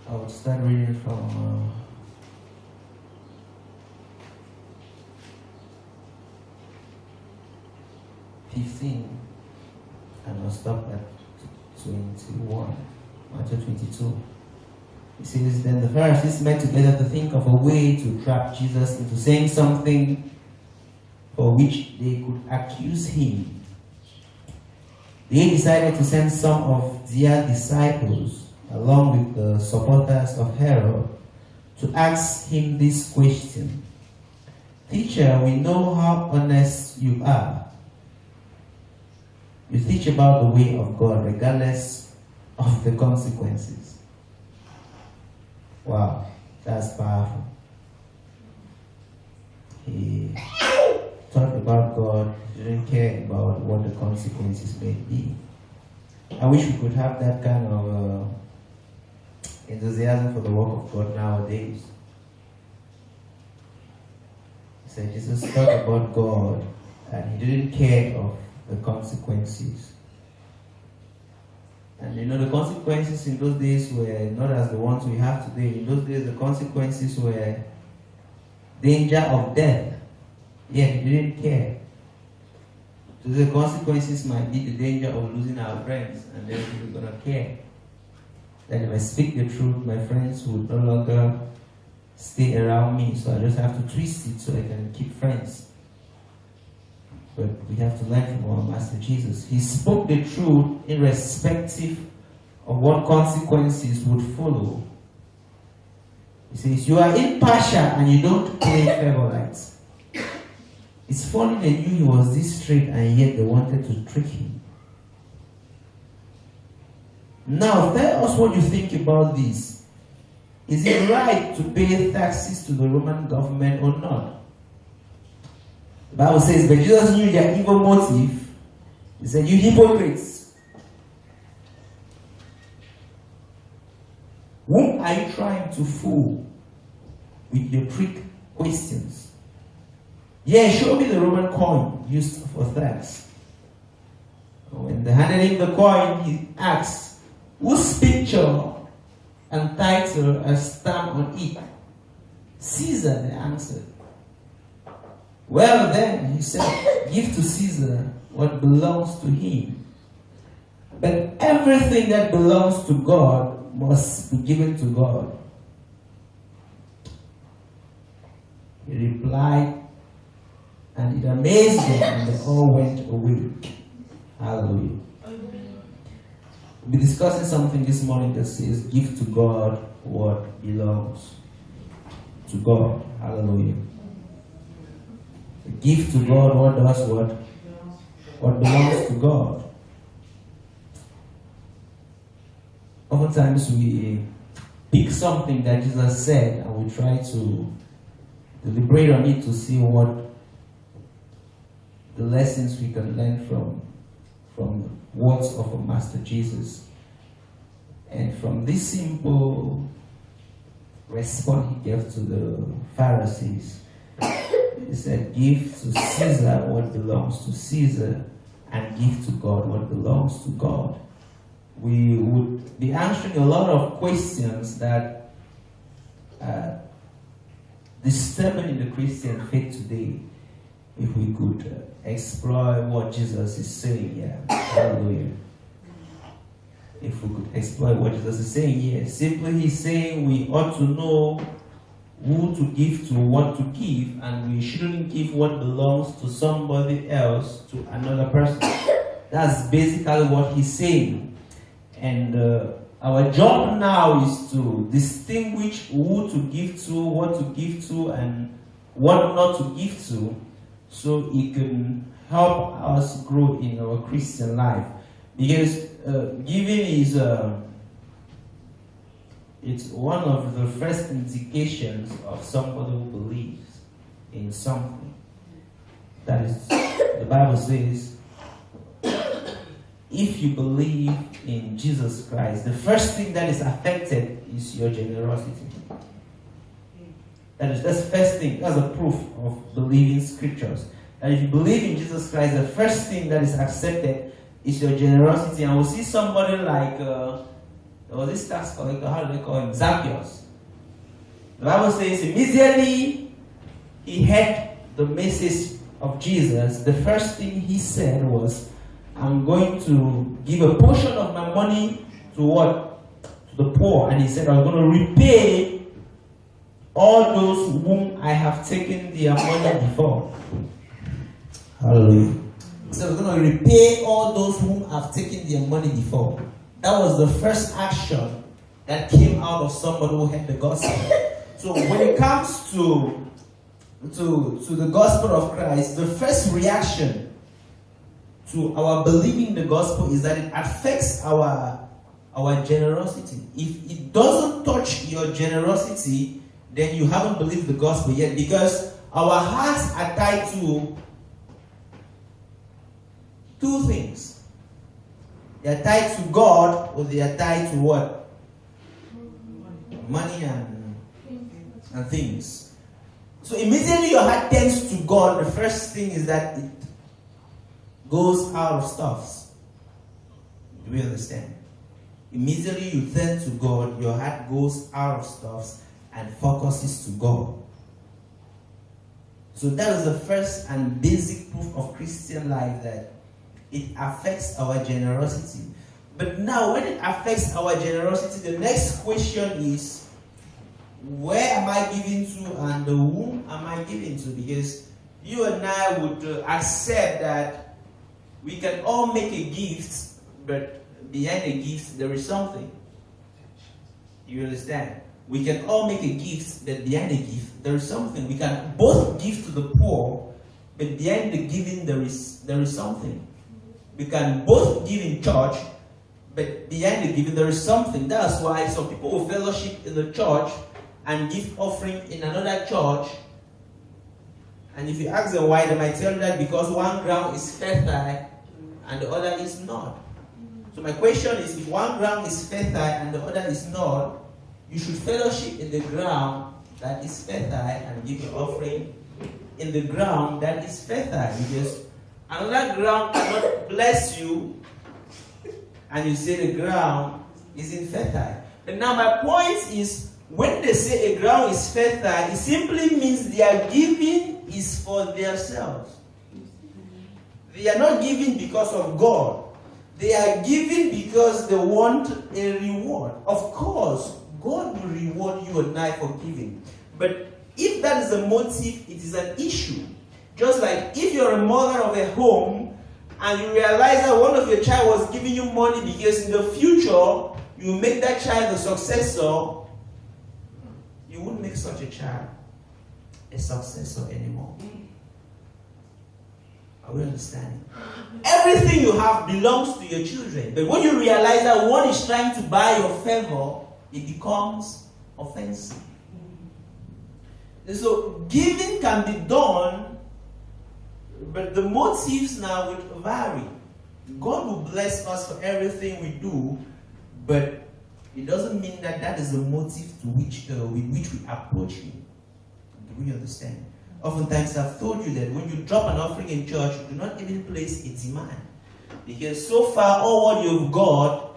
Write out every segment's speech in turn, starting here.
I would start reading from 15 and I'll stop at 21, Matthew 22. It says, then the Pharisees met together to think of a way to trap Jesus into saying something for which they could accuse him. They decided to send some of their disciples, along with the supporters of Herod, to ask him this question. Teacher, we know how honest you are. You teach about the way of God regardless of the consequences. Wow, that's powerful. He talked about God, he didn't care about what the consequences may be. I wish we could have that kind of enthusiasm for the work of God nowadays. He said Jesus talked about God and he didn't care of the consequences. And you know, the consequences in those days were not as the ones we have today. In those days, the consequences were danger of death. Yet he didn't care. So the consequences might be the danger of losing our friends, and then we're going to care. That if I speak the truth, my friends would no longer stay around me, so I just have to twist it so I can keep friends. But we have to learn from our Master Jesus. He spoke the truth irrespective of what consequences would follow. He says, you are impartial and you don't play favorites. It's funny they knew he was this straight and yet they wanted to trick him. Now, tell us what you think about this. Is it right to pay taxes to the Roman government or not? The Bible says, but Jesus knew their evil motive. He said, you hypocrites. Whom are you trying to fool with your trick questions? Yeah, show me the Roman coin used for tax. When they handed him the coin, he asked, whose picture and title are stamped on it? Caesar, they answered. Well then, he said, give to Caesar what belongs to him. But everything that belongs to God must be given to God. He replied, and it amazed them, and they all went away. Hallelujah. We'll be discussing something this morning that says, give to God what belongs to God. Hallelujah. Give to God what does what? What belongs to God. Oftentimes we pick something that Jesus said and we try to deliberate on it to see what the lessons we can learn from the words of our Master Jesus. And from this simple response he gave to the Pharisees, he said, give to Caesar what belongs to Caesar and give to God what belongs to God. We would be answering a lot of questions that are disturbing in the Christian faith today if we could explore what Jesus is saying here. Hallelujah. If we could explore what Jesus is saying here. Simply he's saying we ought to know who to give to, what to give, and we shouldn't give what belongs to somebody else to another person. That's basically what he's saying. And our job now is to distinguish who to give to, what to give to, and what not to give to, so it can help us grow in our Christian life. Because giving is it's one of the first indications of somebody who believes in something. That is, the Bible says, if you believe in Jesus Christ, the first thing that is affected is your generosity. That's the first thing. That's a proof of believing scriptures. And if you believe in Jesus Christ, the first thing that is accepted is your generosity. And we'll see somebody like There was this tax collector, how do they call him? Zacchaeus. The Bible says immediately he heard the message of Jesus, the first thing he said was, I'm going to give a portion of my money to what? To the poor. And he said, I'm going to repay all those whom I have taken their money before. Hallelujah. So we're going to repay all those whom I've taken their money before. That was the first action that came out of somebody who heard the gospel. So when it comes to the gospel of Christ, the first reaction to our believing the gospel is that it affects our generosity. If it doesn't touch your generosity, then you haven't believed the gospel yet, because our hearts are tied to two things. They are tied to God, or they are tied to what? Money and things. So immediately your heart tends to God, the first thing is that it goes out of stuffs. Do we understand? Immediately you turn to God, your heart goes out of stuffs and focuses to God. So that is the first and basic proof of Christian life, that it affects our generosity. But now when it affects our generosity, the next question is, where am I giving to and whom am I giving to? Because you and I would accept that we can all make a gift, but behind the gift there is something. You understand? We can all make a gift, but behind the gift there is something. We can both give to the poor, but behind the giving there is something. We can both give in church, but behind the giving there is something. That's why some people will fellowship in the church and give offering in another church. And if you ask them why, they might tell you that because one ground is fertile and the other is not. So my question is, if one ground is fertile and the other is not, you should fellowship in the ground that is fertile and give your offering in the ground that is fertile. Because another ground cannot bless you and you say the ground is infertile. And now my point is, when they say a ground is fertile, it simply means their giving is for themselves. They are not giving because of God. They are giving because they want a reward. Of course, God will reward you and I for giving. But if that is the motive, it is an issue. Just like if you're a mother of a home and you realize that one of your child was giving you money because in the future you make that child a successor, you wouldn't make such a child a successor anymore. Are we understanding? Everything you have belongs to your children. But when you realize that one is trying to buy your favor, it becomes offensive. And so giving can be done, but the motives now will vary. God will bless us for everything we do, but it doesn't mean that that is the motive to which with which we approach Him. Do we understand? Oftentimes I've told you that when you drop an offering in church, do not even place a demand. Because so far all what you've got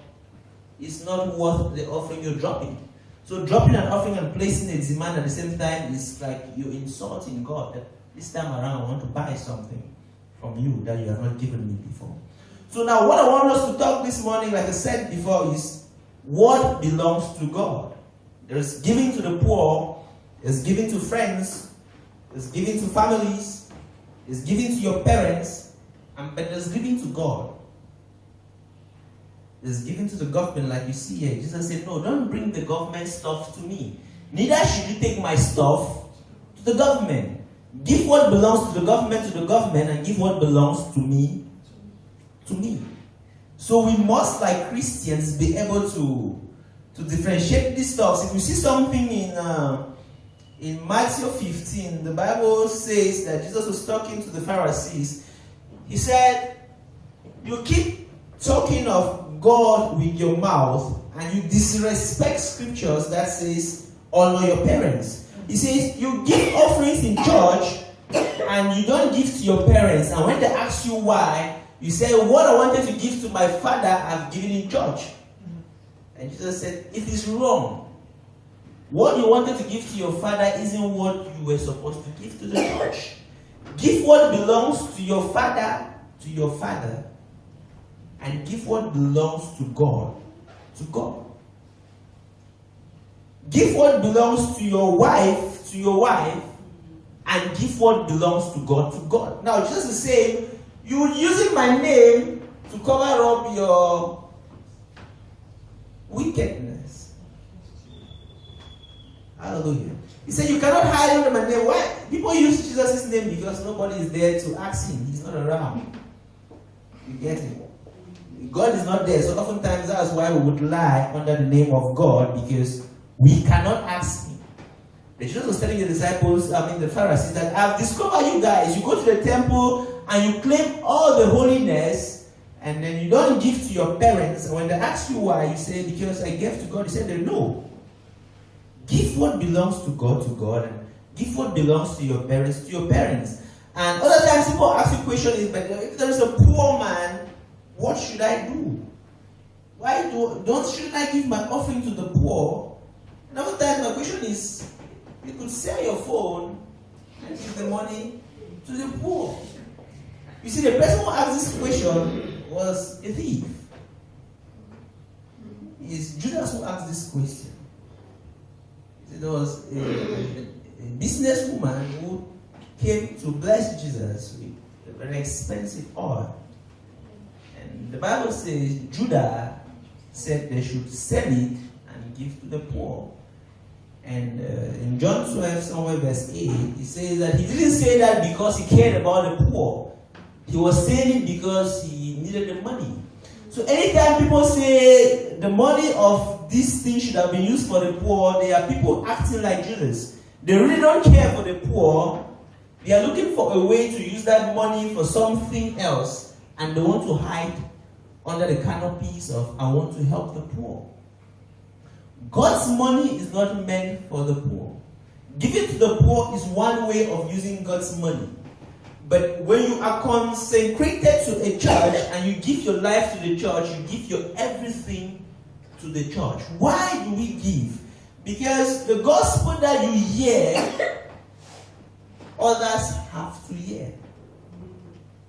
is not worth the offering you're dropping. So dropping an offering and placing a demand at the same time is like you're insulting God. That this time around I want to buy something from you that you have not given me before. So now what I want us to talk this morning, like I said before, is what belongs to God. There's giving to the poor, there's giving to friends, there's giving to families, there's giving to your parents, but there's giving to God. There's giving to the government, like you see here. Jesus said, no, don't bring the government stuff to me. Neither should you take my stuff to the government. Give what belongs to the government, and give what belongs to me, to me. So we must, like Christians, be able to differentiate these stuff. If you see something in Matthew 15, the Bible says that Jesus was talking to the Pharisees. He said, you keep talking of God with your mouth and you disrespect scriptures that says honor your parents. He says you give offerings in church and you don't give to your parents, and when they ask you why, you say, what I wanted to give to my father I've given in church. And Jesus said, it is wrong. What you wanted to give to your father isn't what you were supposed to give to the church. Give what belongs to your father, and give what belongs to God, to God. Give what belongs to your wife, and give what belongs to God, to God. Now, Jesus is saying, you're using my name to cover up your wickedness. Hallelujah. He said, you cannot hide under my name. Why? People use Jesus' name because nobody is there to ask him. He's not around. You get it? God is not there. So oftentimes that's why we would lie under the name of God, because we cannot ask him. The Jesus was telling the disciples, the Pharisees, that I've discovered you guys. You go to the temple and you claim all the holiness, and then you don't give to your parents. And when they ask you why, you say, because I gave to God. He said, no. Give what belongs to God, and give what belongs to your parents, And other times people ask the question is, but if there is a poor man, what should I do? Shouldn't I give my offering to the poor? And other times my question is, you could sell your phone and give the money to the poor. You see, the person who asked this question was a thief. It's Judas who asked this question. There was a businesswoman who came to bless Jesus with a very expensive oil. And the Bible says Judah said they should sell it and give to the poor. And in John 12, somewhere verse 8, he says that he didn't say that because he cared about the poor. He was saying it because he needed the money. So anytime people say the money of this thing should have been used for the poor, there are people acting like Judas. They really don't care for the poor. They are looking for a way to use that money for something else, and they want to hide under the canopies of, I want to help the poor. God's money is not meant for the poor. Giving to the poor is one way of using God's money. But when you are consecrated to a church and you give your life to the church, you give your everything to the church. Why do we give? Because the gospel that you hear, others have to hear.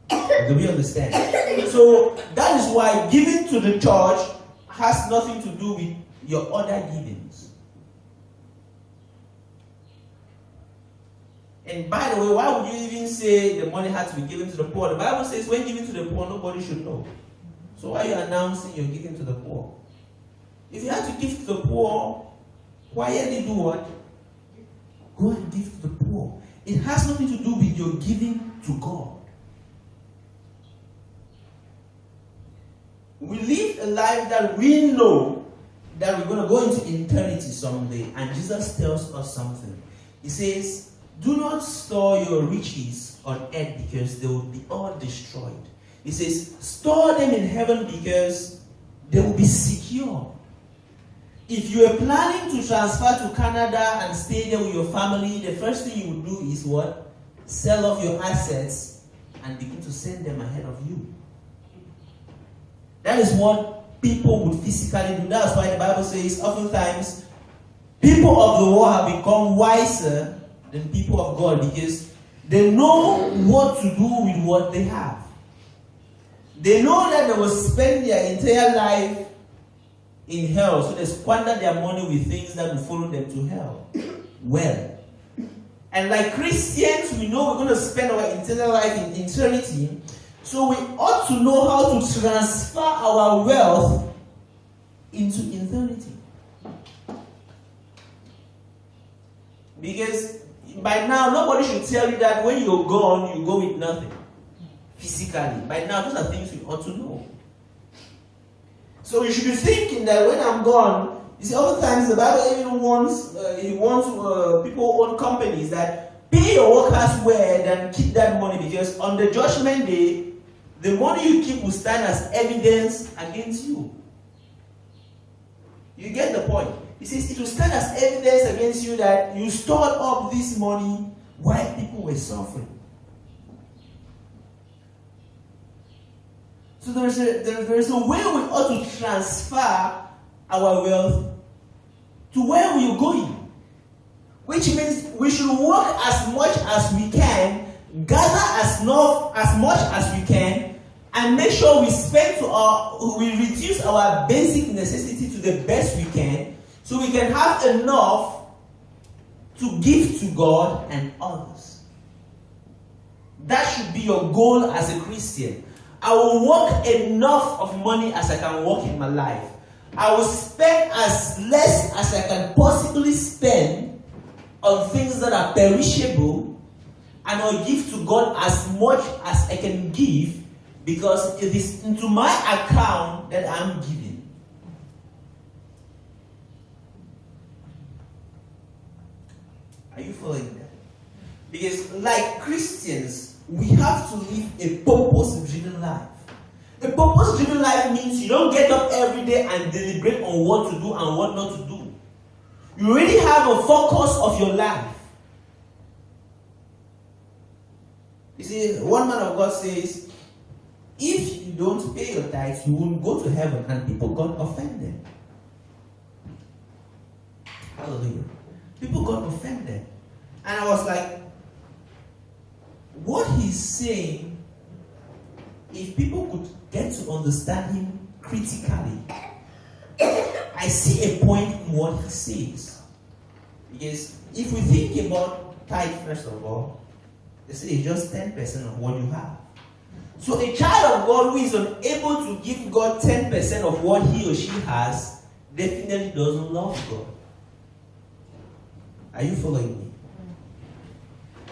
Do we understand? So that is why giving to the church has nothing to do with your other givings. And by the way, why would you even say the money has to be given to the poor? The Bible says when giving to the poor, nobody should know. So why are you announcing you're giving to the poor? If you have to give to the poor, quietly do what? Go and give to the poor. It has nothing to do with your giving to God. We live a life that we know that we're going to go into eternity someday. And Jesus tells us something. He says, do not store your riches on earth because they will be all destroyed. He says, store them in heaven because they will be secure. If you are planning to transfer to Canada and stay there with your family, the first thing you would do is what? Sell off your assets and begin to send them ahead of you. That is what people would physically do. That's why the Bible says oftentimes people of the world have become wiser than people of God because they know what to do with what they have. They know that they will spend their entire life in hell, so they squander their money with things that will follow them to hell. Well, and like Christians, we know we're going to spend our eternal life in eternity, so we ought to know how to transfer our wealth into eternity. Because by now, nobody should tell you that when you're gone, you go with nothing. Physically. By now, those are things we ought to know. So you should be thinking that when I'm gone, you see, oftentimes the Bible even wants, people who own companies that pay your workers well and keep that money, because on the judgment day, the money you keep will stand as evidence against you. You get the point? He says it will stand as evidence against you that you stored up this money while people were suffering. So there is a way we ought to transfer our wealth to where we are going. Which means we should work as much as we can, gather as much as we can, and make sure we we reduce our basic necessity to the best we can, so we can have enough to give to God and others. That should be your goal as a Christian. I will work enough of money as I can work in my life. I will spend as less as I can possibly spend on things that are perishable, and I'll give to God as much as I can give, because it is into my account that I'm giving. Are you following that? Because like Christians, we have to live a purpose-driven life. A purpose-driven life means you don't get up every day and deliberate on what to do and what not to do. You already have a focus of your life. You see, one man of God says, if you don't pay your tithes, you won't go to heaven, and people got offended. Hallelujah. People got offended. And I was like, what he's saying, if people could get to understand him critically, I see a point in what he says. Because if we think about tithe, first of all, they say it's just 10% of what you have. So a child of God who is unable to give God 10% of what he or she has definitely doesn't love God. Are you following me?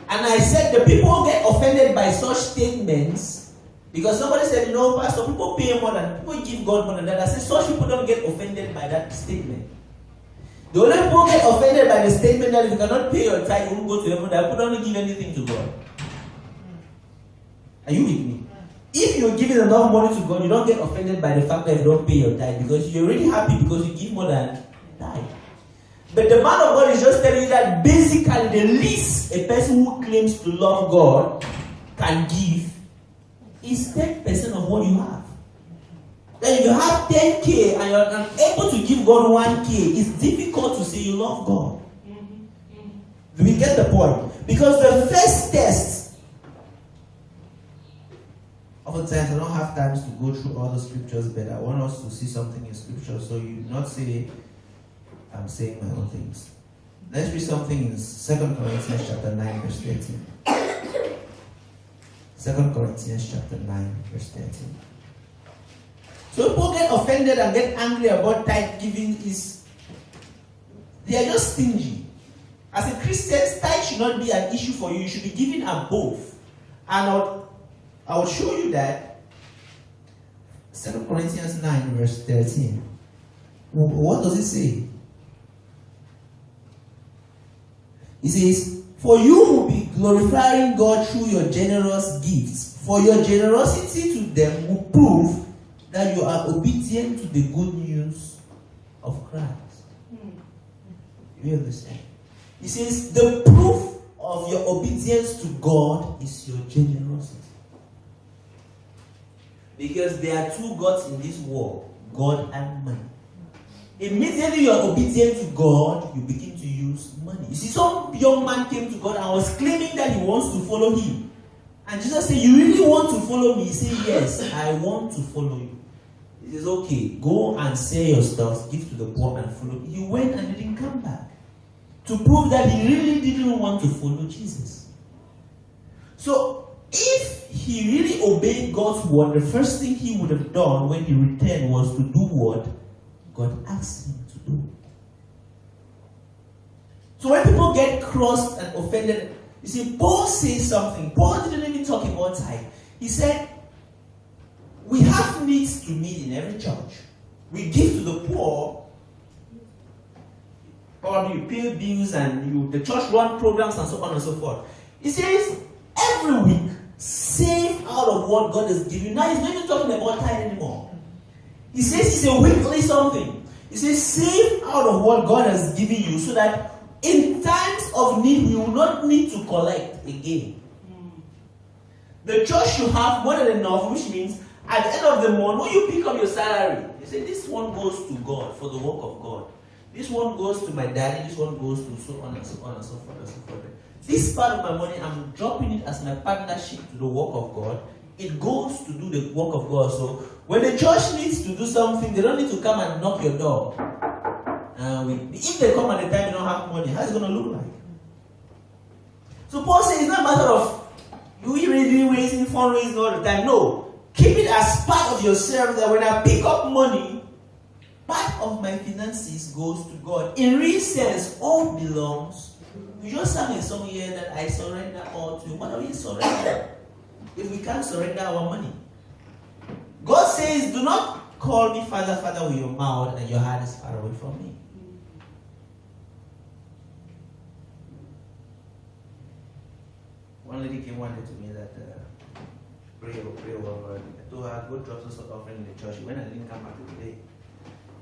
And I said the people get offended by such statements because somebody said, Pastor, people pay more than, people give God more than that. I said, such people don't get offended by that statement. The only people get offended by the statement that if you cannot pay your tithe, you won't go to heaven, that people don't give anything to God. Are you with me? If you're giving enough money to God, you don't get offended by the fact that you don't pay your tithe, because you're already happy because you give more than tithe. But the man of God is just telling you that basically the least a person who claims to love God can give is 10% of what you have. Then if you have 10K and you're unable to give God 1K, it's difficult to say you love God. Do we get the point? Because the first test, oftentimes I don't have time to go through all the scriptures, but I want us to see something in scripture so you not say I'm saying my own things. Let's read something in 2 Corinthians chapter 9 verse 13. 2 Corinthians chapter 9 verse 13. So people get offended and get angry about tithe giving they are just stingy. As a Christian, tithe should not be an issue for you. You should be giving above. And I will show you that 2 Corinthians 9 verse 13. What does it say? It says, for you will be glorifying God through your generous gifts. For your generosity to them will prove that you are obedient to the good news of Christ. You understand? It says, the proof of your obedience to God is your generosity. Because there are two gods in this world, God and money. Immediately you are obedient to God, you begin to use money. You see, some young man came to God and was claiming that he wants to follow him. And Jesus said, you really want to follow me? He said, yes, I want to follow you. He says, okay, go and sell your stuff, give to the poor and follow me. He went and didn't come back. To prove that he really didn't want to follow Jesus. So, if he really obeyed God's word, the first thing he would have done when he returned was to do what God asked him to do. So when people get crossed and offended, you see, Paul says something. Paul didn't even talk about tithe. He said, we have needs to meet in every church. We give to the poor. Probably you pay bills and the church run programs and so on and so forth. He says, every week, save out of what God has given you. Now he's not even talking about tithe anymore. He says it's a weekly something. He says save out of what God has given you so that in times of need, we will not need to collect again. The church should have more than enough, which means At the end of the month, when you pick up your salary, you say, this one goes to God for the work of God. This one goes to my daddy, this one goes to so on and so on and so forth and so forth. This part of my money, I'm dropping it as my partnership to the work of God. It goes to do the work of God. So when the church needs to do something, they don't need to come and knock your door. If they come at the time you don't have money, how's it going to look like? So Paul says it's not a matter of you really raising, fundraising all the time. No. Keep it as part of yourself that when I pick up money, part of my finances goes to God. In real sense, all belongs. We just sang a song here that I surrender all to you. What are we surrendering? If we can't surrender our money. God says, do not call me Father, Father with your mouth and your heart is far away from me. One lady came one day to me that pray over. I told her, go drop some offering in the church. She went and didn't come back to the day.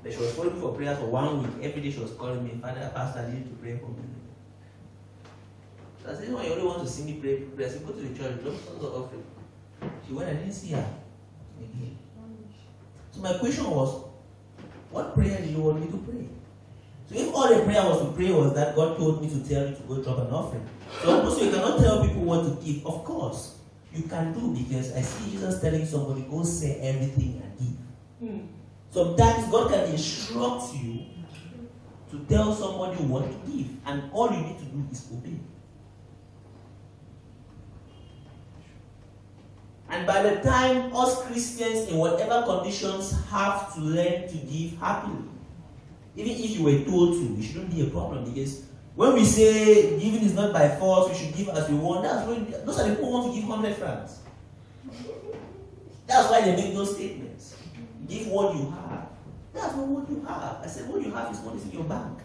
But she was calling me for prayers for 1 week. Every day she was calling me, Father, Pastor, I need you to pray for me. So I said, no, you only want to see me pray. I said, go to the church, drop some offering. She went, I didn't see her again. So my question was, what prayer do you want me to pray? So if all the prayer was to pray was that God told me to tell you to go drop an offering. So also you cannot tell people what to give. Of course, you can do, because I see Jesus telling somebody, go say everything and give. Sometimes God can instruct you to tell somebody what to give, and all you need to do is obey. And by the time us Christians in whatever conditions have to learn to give happily, even if you were told to, it shouldn't be a problem, because when we say giving is not by force, we should give as we want, those are the people who want to give 100 francs. That's why they make those statements. Give what you have. That's not what you have. I said what you have is what is in your bank.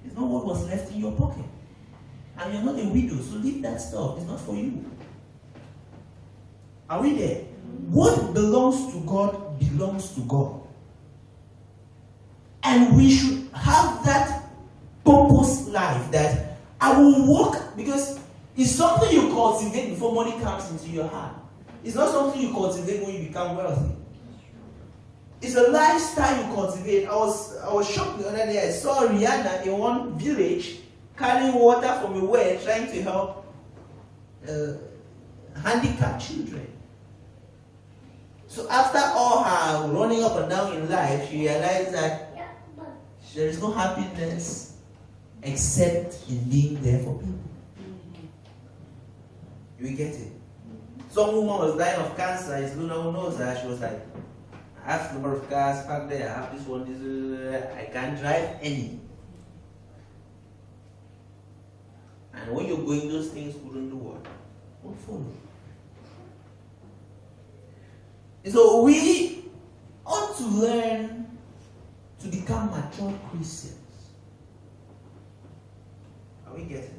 It's not what was left in your pocket. And you're not a widow, so leave that stuff. It's not for you. Are we there? What belongs to God belongs to God. And we should have that purpose life that I will walk, because it's something you cultivate before money comes into your hand. It's not something you cultivate when you become wealthy. It's a lifestyle you cultivate. I was shocked the other day. I saw Rihanna in one village carrying water from a well trying to help handicapped children. So after all her running up and down in life, she realized that there is no happiness except in being there for people. You get it? Some woman was dying of cancer. It's Luna who knows that. She was like, I have a number of cars back there. I have this one, this. I can't drive any. And when you're going, those things wouldn't do what? Won't follow. And so we ought to learn to become mature Christians. Are we getting it?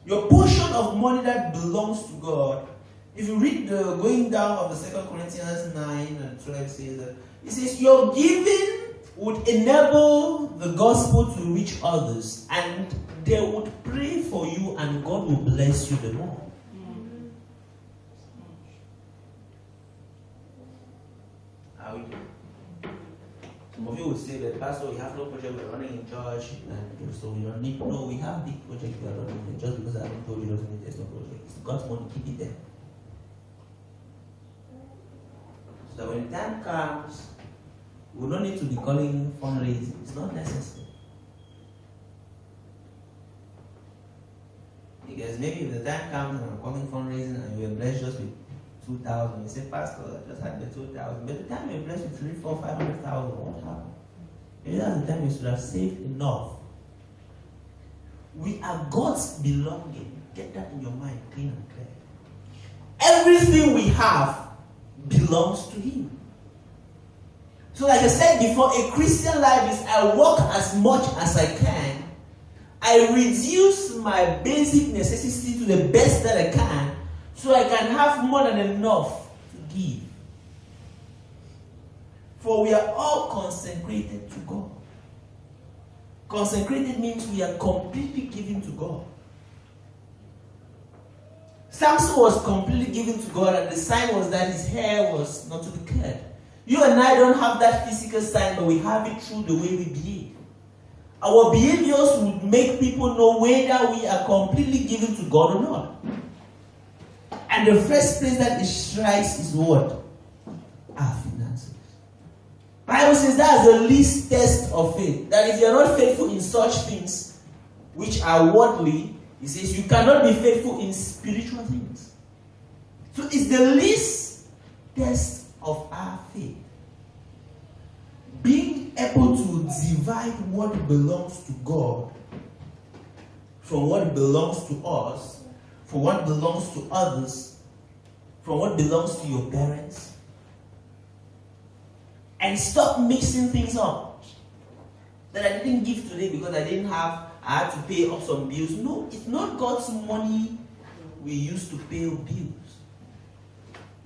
Your portion of money that belongs to God, if you read the going down of the 2 Corinthians 9 and 12, says your giving would enable the gospel to reach others, and they would pray for you, and God will bless you the more. How we do? Some of you would say that, Pastor, we have no project, we're running in church, and so we don't need. No, we have big project we are running in. Just because I haven't told you doesn't mean there's no project. It's God's money, keep it there. So when the time comes, we don't need to be calling fundraising. It's not necessary. Because maybe if the time comes and I'm calling fundraising and you are blessed just with 2,000, you say, Pastor, I just had the 2,000. But the time you're blessed with 300,000, 400,000, 500,000, what happened? Maybe that's the time you should have saved enough. We are God's belonging. Get that in your mind, clean and clear. Everything we have belongs to Him. So like I said before, a Christian life is I work as much as I can. I reduce my basic necessity to the best that I can, so I can have more than enough to give. For we are all consecrated to God. Consecrated means we are completely given to God. Samson was completely given to God, and the sign was that his hair was not to be cut. You and I don't have that physical sign, but we have it through the way we behave. Our behaviors would make people know whether we are completely given to God or not. And the first place that it strikes is what? Our finances. Bible says that's the least test of faith. That if you're not faithful in such things which are worldly, he says you cannot be faithful in spiritual things. So it's the least test of our faith. Being able to divide what belongs to God from what belongs to us, from what belongs to others, from what belongs to your parents, and stop mixing things up. That I didn't give today because I had to pay off some bills. No, it's not God's money we use to pay bills.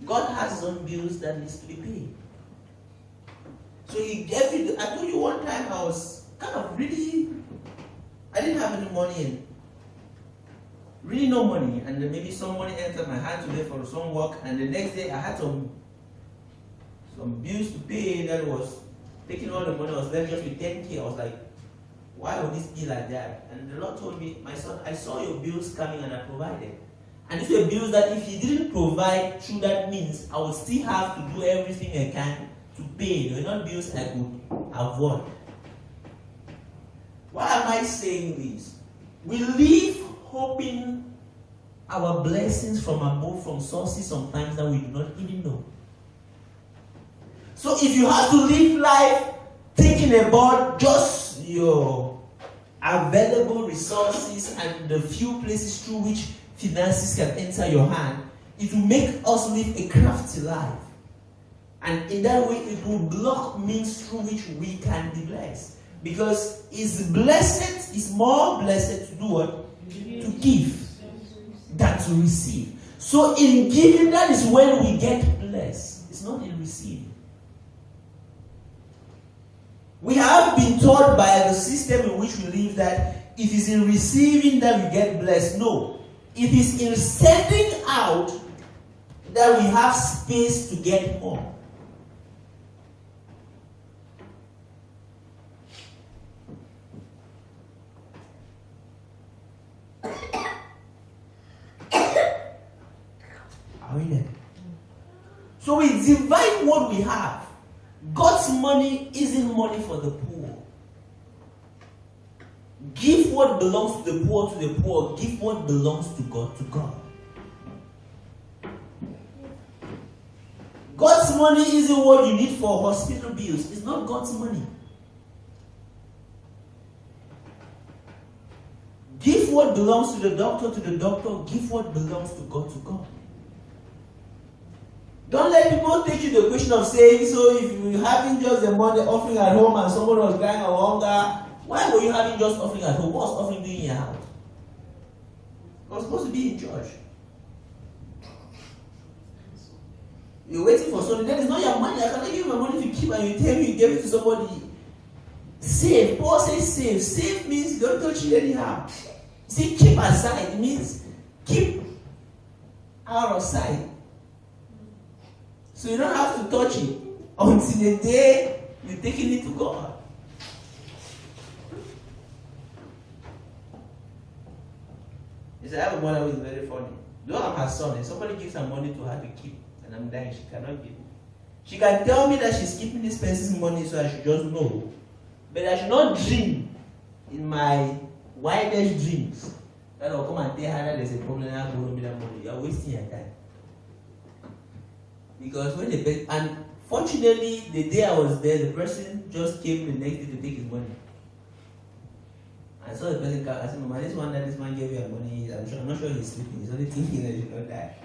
God has his own bills that needs to be paid. So he gave you, I told you one time I was kind of really, I didn't have any money and really no money. And then maybe some money entered my hand today for some work, and the next day I had some bills to pay that was taking all the money, I was left just with 10K. I was like, why would this be like that? And the Lord told me, my son, I saw your bills coming and I provided. And these were bills that if he didn't provide through that means, I would still have to do everything I can to pay. They were not bills I could avoid. Why am I saying this? We live hoping our blessings from above, from sources sometimes that we do not even know. So if you have to live life thinking about just your available resources and the few places through which finances can enter your hand, it will make us live a crafty life. And in that way, it will block means through which we can be blessed. Because it's more blessed to do what? To give than to receive. So in giving, that is when we get blessed. It's not in receiving. We have been taught by the system in which we live that it is in receiving that we get blessed. No. It is in sending out that we have space to get more. Are we there? So we divide what we have. God's money isn't money for the poor. Give what belongs to the poor. Give what belongs to God. God's money isn't what you need for hospital bills. It's not God's money. Give what belongs to the doctor. Give what belongs to God. Don't let people take you to the question of saying, so if you're having just the money offering at home and someone was dying of hunger, why were you having just offering at home? What's offering doing in your house? I was supposed to be in church. You're waiting for something. That is not your money. I cannot give you my money to keep and you tell me you gave it to somebody. Save. Paul says save. Save means don't touch it anyhow. See, keep aside. It means keep out of sight. So you don't have to touch it until the day you're taking it to God. He said, I have a mother who is very funny. Though I'm her son, if somebody gives her money to her to keep, and I'm dying, she cannot give it. She can tell me that she's keeping this person's money so I should just know. But I should not dream in my wildest dreams that I'll come and tell her that there's a problem and I'll borrow me that money. You're wasting your time. Because when and fortunately, the day I was there, the person just came the next day to take his money. I saw the person come. I said, Mama, this one that this man gave you money, I'm not sure he's sleeping. He's only thinking that you know that.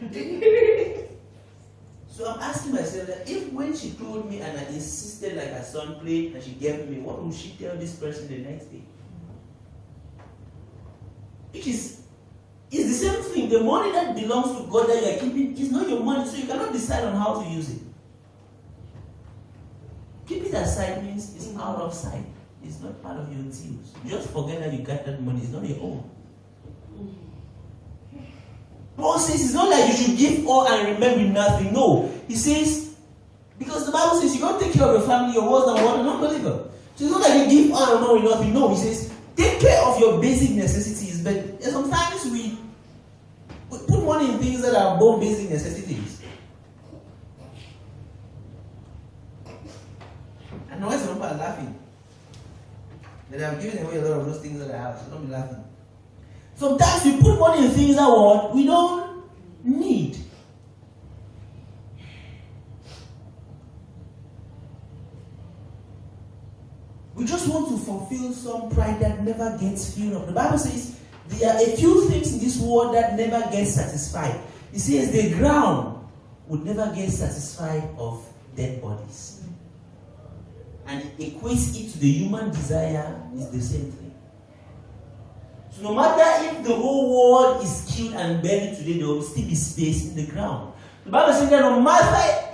So I'm asking myself that if when she told me and I insisted like her son played and she gave me, what would she tell this person the next day? It's the same thing. The money that belongs to God that you are keeping is not your money, so you cannot decide on how to use it. Keep it aside means it's out of sight. It's not part of your deals. Just forget that you got that money. It's not your own. Paul says it's not like you should give all and remember nothing. No. He says, because the Bible says you don't take care of your family, your worse than one non-believer. So it's not like you give all and remember nothing. No. He says, take care of your basic necessities. But sometimes we put money in things that are above basic necessities. And why some people are laughing? That I'm giving away a lot of those things that I have, so don't be laughing. Sometimes we put money in things that what we don't need. We just want to fulfill some pride that never gets filled up. The Bible says there are a few things in this world that never get satisfied. It says the ground would never get satisfied of dead bodies. And it equates it to the human desire is the same thing. So no matter if the whole world is killed and buried today, there will still be space in the ground. The Bible says that no matter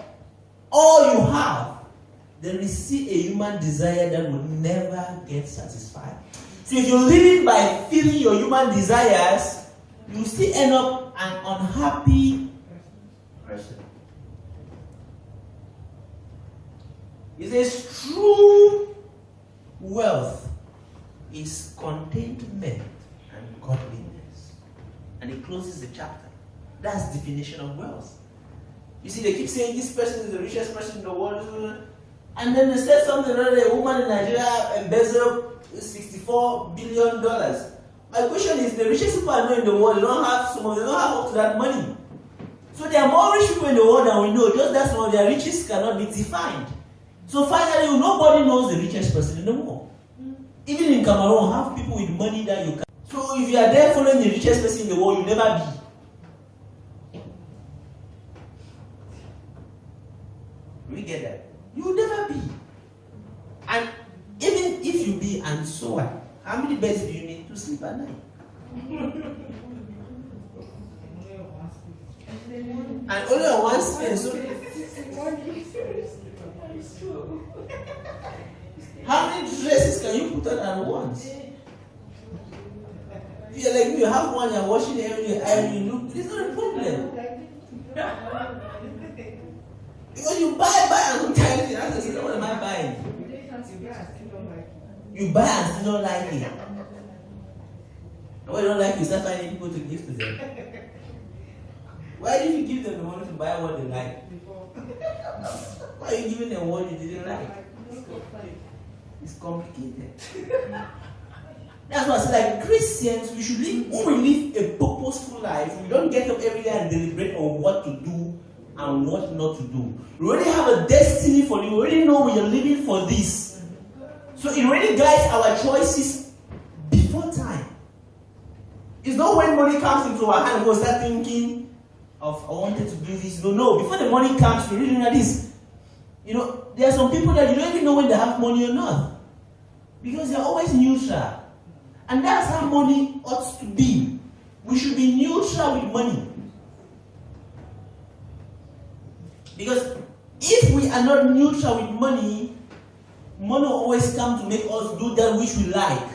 all you have, there is still a human desire that will never get satisfied. So if you're living by filling your human desires, you still end up an unhappy person. It says true wealth is contentment and godliness. And it closes the chapter. That's the definition of wealth. You see, they keep saying this person is the richest person in the world. And then they said something like a woman in Nigeria embezzled $64 billion. My question is, the richest people I know in the world, they don't have up to that money. So there are more rich people in the world than we know. Just that some of their riches cannot be defined. So finally, nobody knows the richest person in the world. Even in Cameroon, have people with money that you can. So if you are there following the richest person in the world, you'll never be. We get that? You'll never be. And even if you be, and so what? How many beds do you need to sleep at night? And only on one space. How many dresses can you put on at once? If you're like me, you have one, you're washing every day, ironing, look, it's not a problem. Because you buy, and sometimes you ask yourself, what am I buying? You buy and still don't like it. And when you don't like it, you start finding people to give to them. Why did you give them the money to buy what they like? Why are you giving them what you didn't like? It's complicated. That's why I say, like Christians, we should live a purposeful life. We don't get up every day and deliberate on what to do and what not to do. We already have a destiny for you. We already know we are living for this. So it already guides our choices before time. It's not when money comes into our hand, we'll start thinking of, I wanted to do this. No. Before the money comes, we're reading at this. You know, there are some people that you don't even know when they have money or not. Because they're always neutral. And that's how money ought to be. We should be neutral with money. Because if we are not neutral with money, money will always come to make us do that which we like.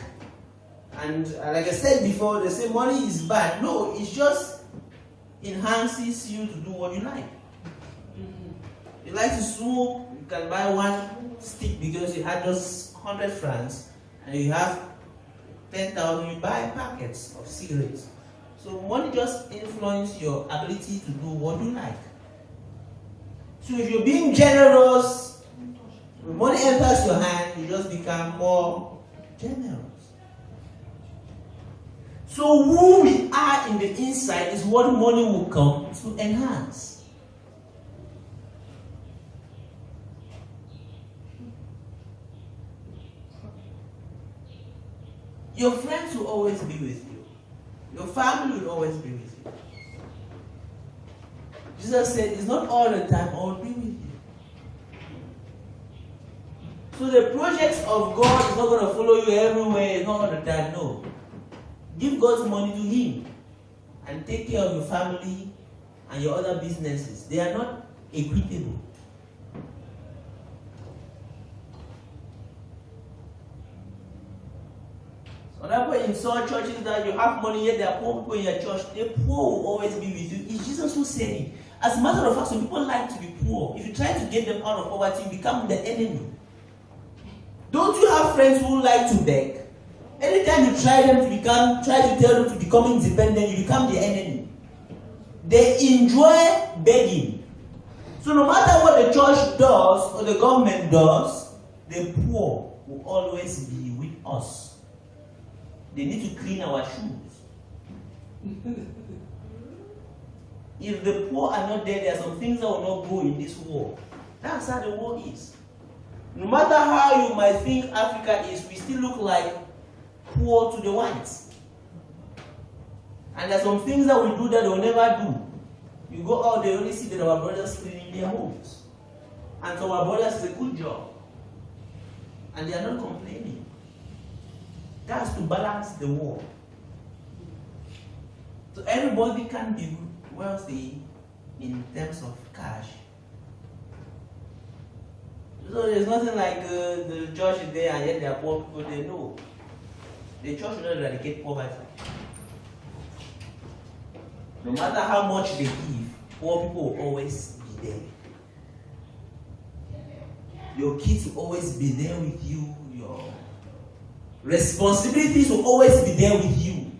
And like I said before, they say money is bad. No, it just enhances you to do what you like. You like to smoke, you can buy one stick because you had just 100 francs, and you have 10,000, you buy packets of cigarettes. So money just influences your ability to do what you like. So if you're being generous, when money enters your hand, you just become more generous. So who we are in the inside is what money will come to enhance. Your friends will always be with you. Your family will always be with you. Jesus said, it's not all the time I will be with you. So the projects of God is not going to follow you everywhere. It's not all the time. No. Give God's money to Him. And take care of your family and your other businesses. They are not equitable. Other people in some churches that you have money, yet there are poor people in your church. The poor will always be with you. It's Jesus who said it. As a matter of fact, some people like to be poor. If you try to get them out of poverty, you become the enemy. Don't you have friends who like to beg? Anytime you try to tell them to become independent, you become the enemy. They enjoy begging. So no matter what the church does or the government does, the poor will always be with us. They need to clean our shoes. If the poor are not there, there are some things that will not go in this war. That's how the war is. No matter how you might think Africa is, we still look like poor to the whites. And there are some things that we do that they will never do. You go out, they only see that our brothers cleaning their homes. And so our brothers is a good job. And they are not complaining. That's to balance the war. So everybody can be wealthy in terms of cash. So there's nothing like the church is there and yet there are poor people there. No. The church will not eradicate poverty. No matter how much they give, poor people will always be there. Your kids will always be there with you. Your responsibilities will always be there with you.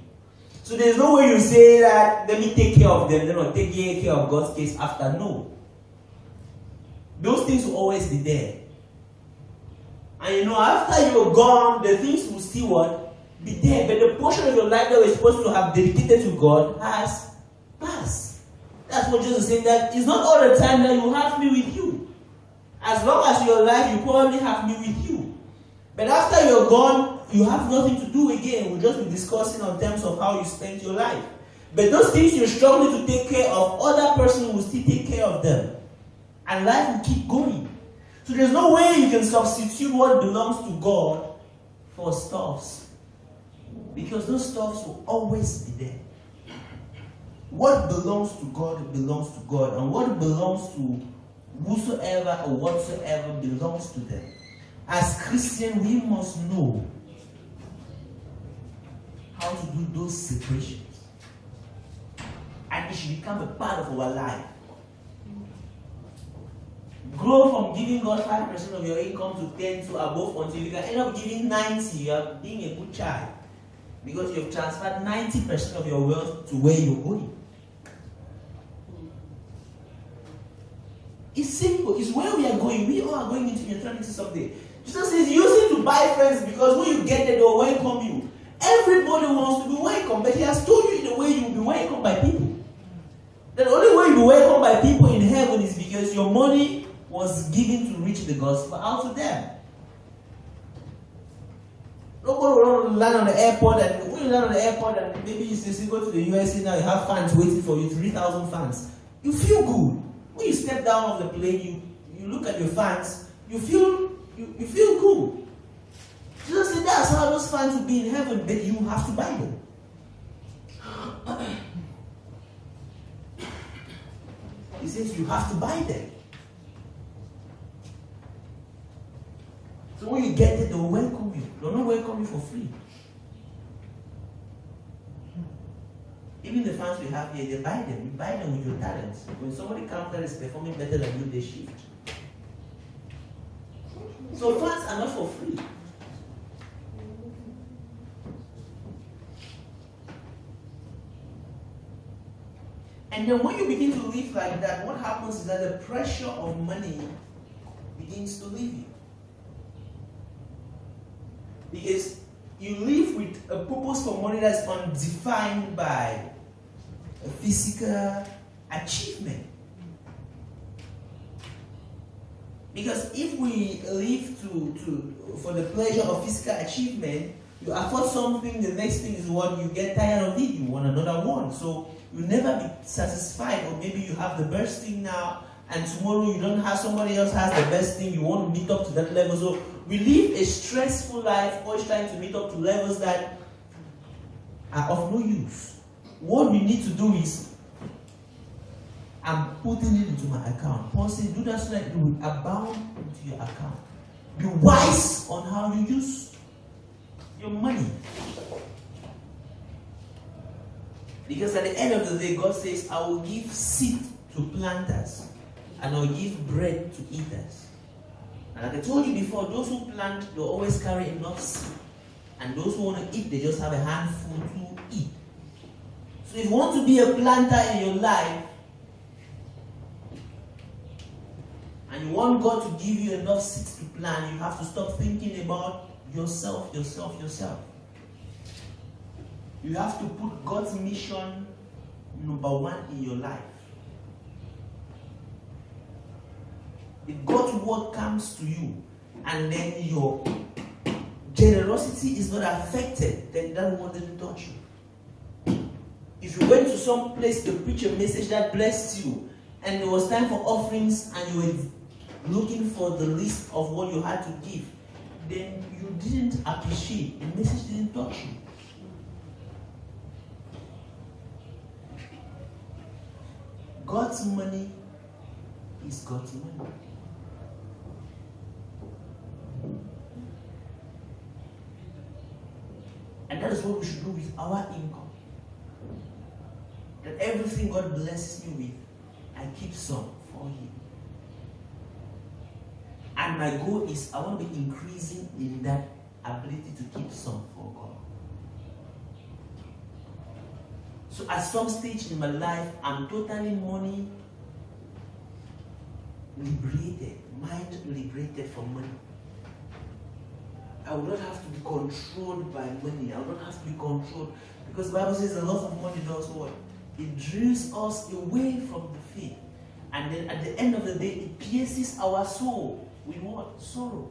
So there's no way you say that, let me take care of them, then I'll take care of God's case after. No. Those things will always be there. And after you're gone, the things will still what? Be there. But the portion of your life that we're supposed to have dedicated to God has passed. That's what Jesus is saying, that it's not all the time that you have me with you. As long as you're alive, you probably have me with you. But after you're gone, you have nothing to do again. We'll just be discussing on terms of how you spent your life. But those things you're struggling to take care of, other person will still take care of them. And life will keep going. So there's no way you can substitute what belongs to God for stuffs. Because those stuffs will always be there. What belongs to God belongs to God. And what belongs to whosoever or whatsoever belongs to them. As Christians, we must know how to do those separations. And it should become a part of our life. Grow from giving God 5% of your income to 10 to above until you can end up giving 90. You are being a good child. Because you have transferred 90% of your wealth to where you're going. It's simple. It's where we are going. We all are going into eternity someday. Jesus says, use it to buy friends because when you get there, they will welcome you. Everybody wants to be welcomed, but he has told you in a way you will be welcomed by people. The only way you will be welcomed by people in heaven is because your money was given to reach the gospel out to them. Nobody will land on the airport, and when you land on the airport and maybe you say, go to the USA now, you have fans waiting for you, 3,000 fans. You feel good. When you step down off the plane, you look at your fans, you feel good. Jesus said that's how those fans will be in heaven, but you have to buy them. He says you have to buy them. So when you get it, they will welcome you. They will not welcome you for free. Even the fans we have here, they buy them. You buy them with your talents. When somebody comes that is performing better than you, they shift. So fans are not for free. And then when you begin to live like that, what happens is that the pressure of money begins to leave you. Because you live with a purpose for money that's undefined by a physical achievement. Because if we live for the pleasure of physical achievement, you afford something, the next thing is what you get tired of it, you want another one. So you'll never be satisfied, or maybe you have the best thing now, and tomorrow you don't have, somebody else has the best thing, you want to meet up to that level. So we live a stressful life, always trying to meet up to levels that are of no use. What we need to do is, I'm putting it into my account. Paul says, do that so that it will abound into your account. Be wise on how you use your money. Because at the end of the day, God says, I will give seed to planters and I will give bread to eaters. And like I told you before, those who plant, they'll always carry enough seed. And those who want to eat, they just have a handful to eat. So if you want to be a planter in your life, and you want God to give you enough seeds to plant, you have to stop thinking about yourself. You have to put God's mission number one in your life. If God's word comes to you and then your generosity is not affected, then that word didn't touch you. If you went to some place to preach a message that blessed you and there was time for offerings and you were looking for the list of what you had to give, then you didn't appreciate, the message didn't touch you. God's money is God's money. And that is what we should do with our income. That everything God blesses me with, I keep some for Him. And my goal is I want to be increasing in that ability to keep some for God. So at some stage in my life, I'm totally money liberated, mind liberated from money. I will not have to be controlled by money. I will not have to be controlled. Because the Bible says a lot of money does what? It drills us away from the faith. And then at the end of the day, it pierces our soul with what? Sorrow.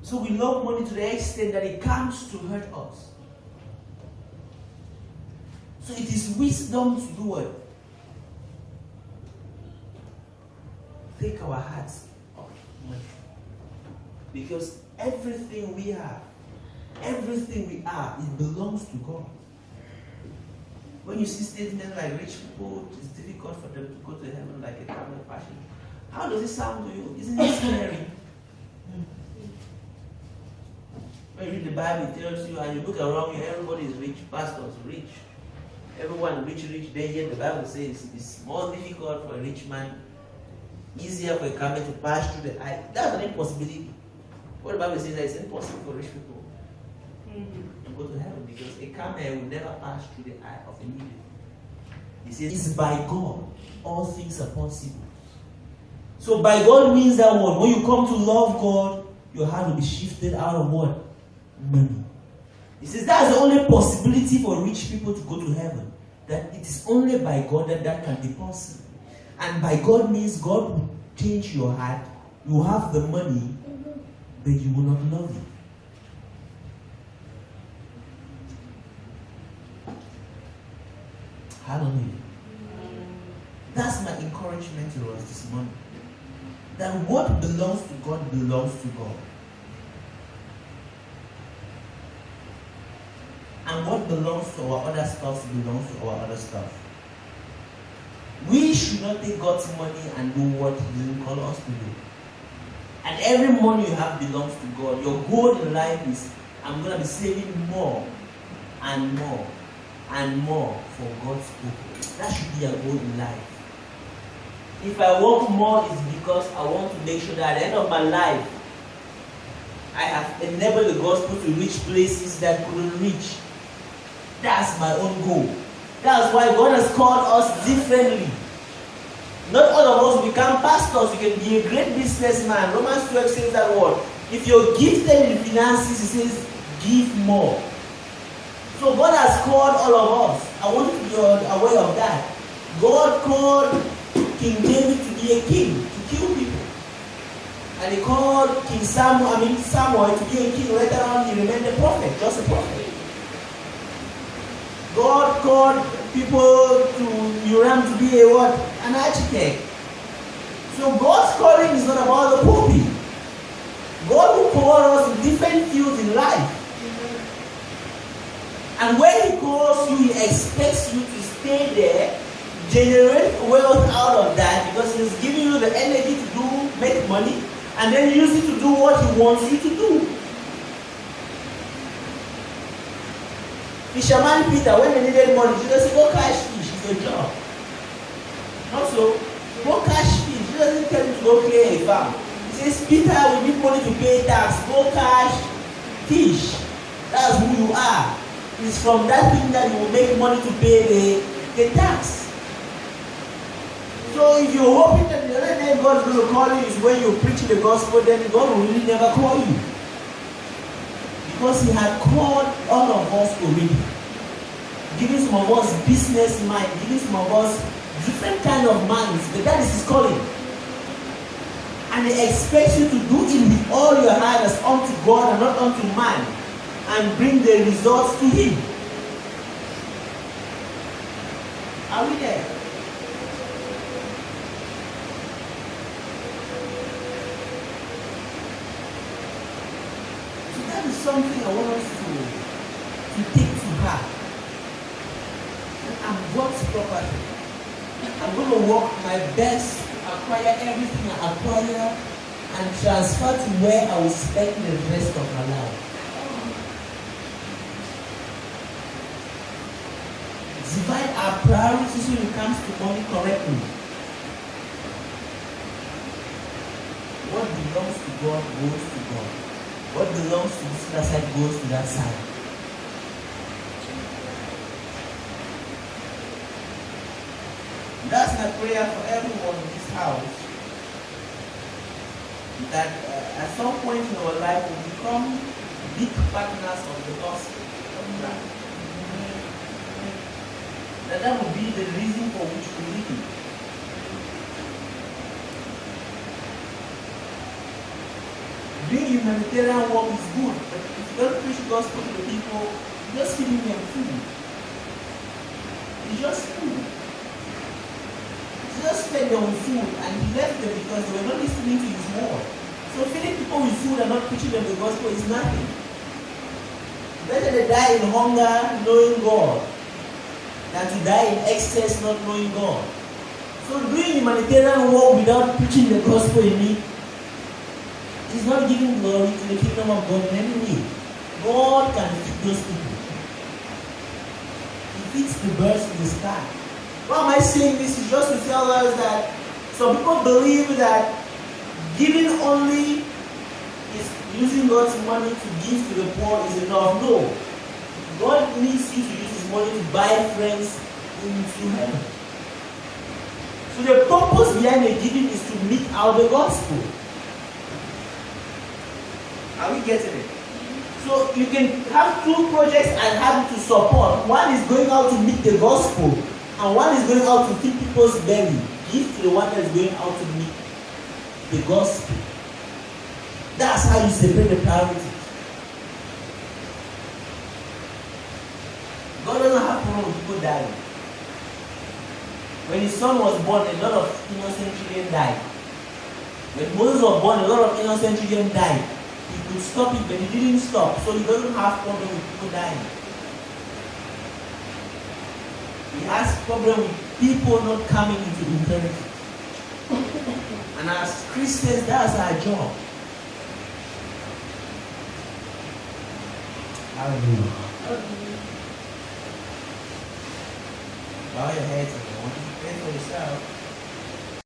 So we love money to the extent that it comes to hurt us. So it is wisdom to do what? Take our hearts off money. Because everything we have, everything we are, it belongs to God. When you see statements like rich people, it's difficult for them to go to heaven like a camel passion. How does it sound to you? Isn't it scary? When you read the Bible, it tells you, and you look around you, everybody is rich, pastors rich. Everyone rich, then yet the Bible says it's more difficult for a rich man, easier for a camel to pass through the eye. That's an impossibility. What the Bible says that it's impossible for rich people to go to heaven because a camel will never pass through the eye of a needle. He says it's by God all things are possible. So by God means that word. When you come to love God, your heart will be shifted out of what? Money. He says that's the only possibility for rich people to go to heaven. That it is only by God that can be possible. And by God means God will change your heart. You have the money, but you will not love it. Hallelujah. That's my encouragement to us this morning. That what belongs to God belongs to God. And what belongs to our other stuff belongs to our other stuff. We should not take God's money and do what He didn't call us to do. And every money you have belongs to God. Your goal in life is, I'm going to be saving more and more and more for God's people. That should be a goal in life. If I work more, it's because I want to make sure that at the end of my life, I have enabled the gospel to reach places that couldn't reach. That's my own goal. That's why God has called us differently. Not all of us become pastors. You can be a great businessman. Romans 12 says that word. If you're gifted in finances, it says, give more. So God has called all of us. I want you to be aware of that. God called King David to be a king, to kill people. And He called King Samuel to be a king. Later on, he remained a prophet, just a prophet. God called people to Uram to be a what? An architect. So God's calling is not about the pulpit. God will call us in different fields in life. And when He calls you, He expects you to stay there, generate wealth out of that, because He's giving you the energy to make money, and then use it to do what He wants you to do. Fisherman Peter, when they needed money, Jesus said, go catch fish. It's a job. Also, go catch fish. Jesus doesn't tell you to go clear a farm. He says, Peter, we need money to pay tax. Go catch fish. That's who you are. It's from that thing that you will make money to pay the tax. So if you're hoping that the other day God is going to call you is when you preach the gospel, then God will really never call you. Because He had called all of us already. Giving some of us business mind, giving some of us different kind of minds, but that is His calling. And He expects you to do it with all your heart as unto God and not unto man, and bring the results to Him. Are we there? So that is something I want us to take to heart. I'm God's property. I'm going to work my best to acquire everything I acquire and transfer to where I will spend the rest of my life. Divide our priorities when it comes to money correctly. What belongs to God goes to God. What belongs to this other side goes to that side. That's my prayer for everyone in this house. That at some point in our life we become big partners of the gospel of Christ. That will be the reason for which we live. Doing humanitarian work is good, but if you don't preach the gospel to the people, you're just feeding them food. It's just food. He just fed them with food and He left them because they were not listening to His word. So feeding people with food and not preaching them the gospel is nothing. Better they die in hunger knowing God than to die in excess not knowing God. So doing humanitarian work without preaching the gospel in me is not giving glory to the kingdom of God in any way. God can feed those people. He feeds the birds in the sky. Why am I saying this? Is just to tell us that some people believe that giving only is using God's money to give to the poor is enough. No. God needs you to use His money to buy friends into heaven. So the purpose behind the giving is to meet out the gospel. Are we getting it? So you can have two projects and have it to support. One is going out to meet the gospel, and one is going out to feed people's belly. Give to the one that is going out to meet the gospel. That's how you separate the priorities. God doesn't have problem with people dying. When His son was born, a lot of innocent children died. When Moses was born, a lot of innocent children died. He could stop it, but He didn't stop. So He doesn't have problem with people dying. He has problem with people not coming into the inheritance. And as Christians, that's our job. Hallelujah. Bow your heads and I want you to pray for yourself.